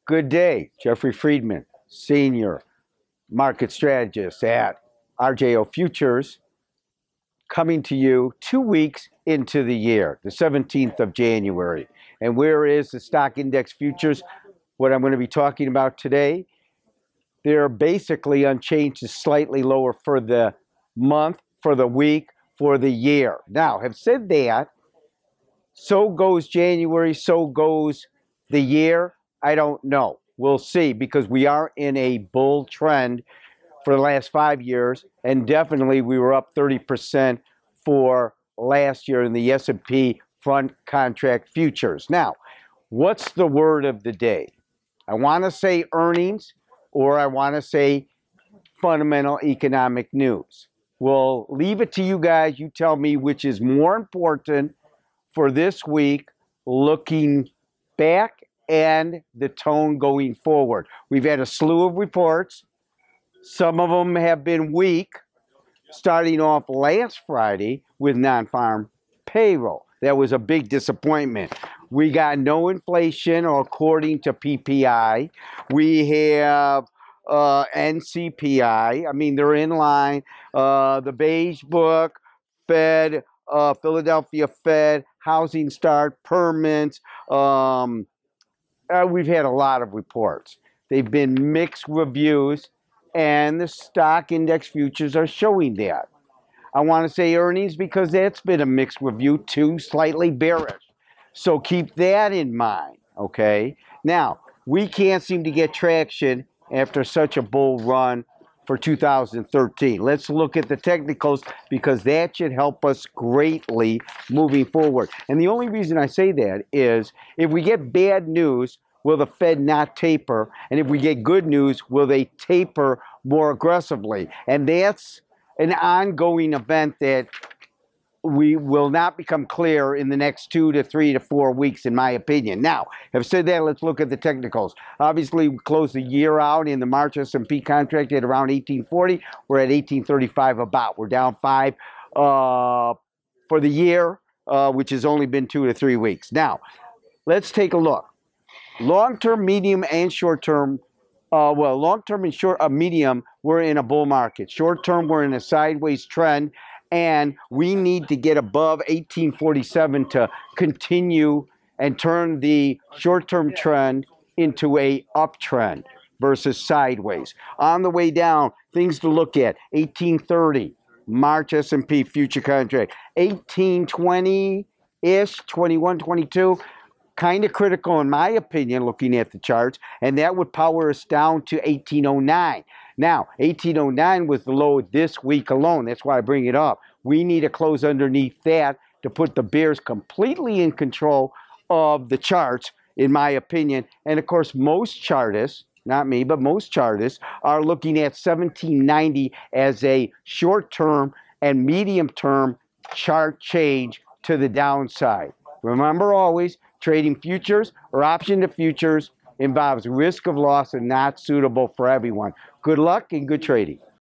Good day, Jeffrey Friedman, Senior Market Strategist at RJO Futures, coming to you 2 weeks into the year, the 17th of January. And where is the stock index futures? What I'm going to be talking about today, they're basically unchanged to slightly lower for the month, for the week, for the year. Now, have said that, so goes January, so goes the year. I don't know. We'll see, because we are in a bull trend for the last 5 years, and definitely we were up 30% for last year in the S&P front contract futures. Now, what's the word of the day? I want to say earnings, or I want to say fundamental economic news. We'll leave it to you guys. You tell me which is more important for this week, looking back and the tone going forward. We've had a slew of reports. Some of them have been weak, starting off last Friday with non-farm payroll. That was a big disappointment. We got no inflation, according to PPI. We have NCPI. I mean, they're in line. The Beige Book, Fed, Philadelphia Fed, housing start, permits. We've had a lot of reports. They've been mixed reviews, and the stock index futures are showing that. I want to say earnings because that's been a mixed review too, slightly bearish. So keep that in mind, okay? Now, we can't seem to get traction after such a bull run for 2013. Let's look at the technicals, because that should help us greatly moving forward. And the only reason I say that is if we get bad news, will the Fed not taper? And if we get good news, will they taper more aggressively? And that's an ongoing event that we will not become clear in the next 2 to 3 to 4 weeks, in my opinion. Now, having said that, let's look at the technicals. Obviously, we closed the year out in the March S&P contract at around 1840. We're at 1835 about. We're down 5 for the year, which has only been 2 to 3 weeks. Now, let's take a look. Long-term, medium, and short-term. Long-term and medium, we're in a bull market. Short-term, we're in a sideways trend, and we need to get above 1847 to continue and turn the short-term trend into a uptrend versus sideways. On the way down, things to look at: 1830, March S&P future contract, 1820-ish, 21, 22. Kind of critical, in my opinion, looking at the charts, and that would power us down to 1809. Now, 1809 was the low this week alone. That's why I bring it up. We need to close underneath that to put the bears completely in control of the charts, in my opinion. And of course, most chartists, not me, but most chartists, are looking at 1790 as a short-term and medium-term chart change to the downside. Remember always, trading futures or option to futures involves risk of loss and not suitable for everyone. Good luck and good trading.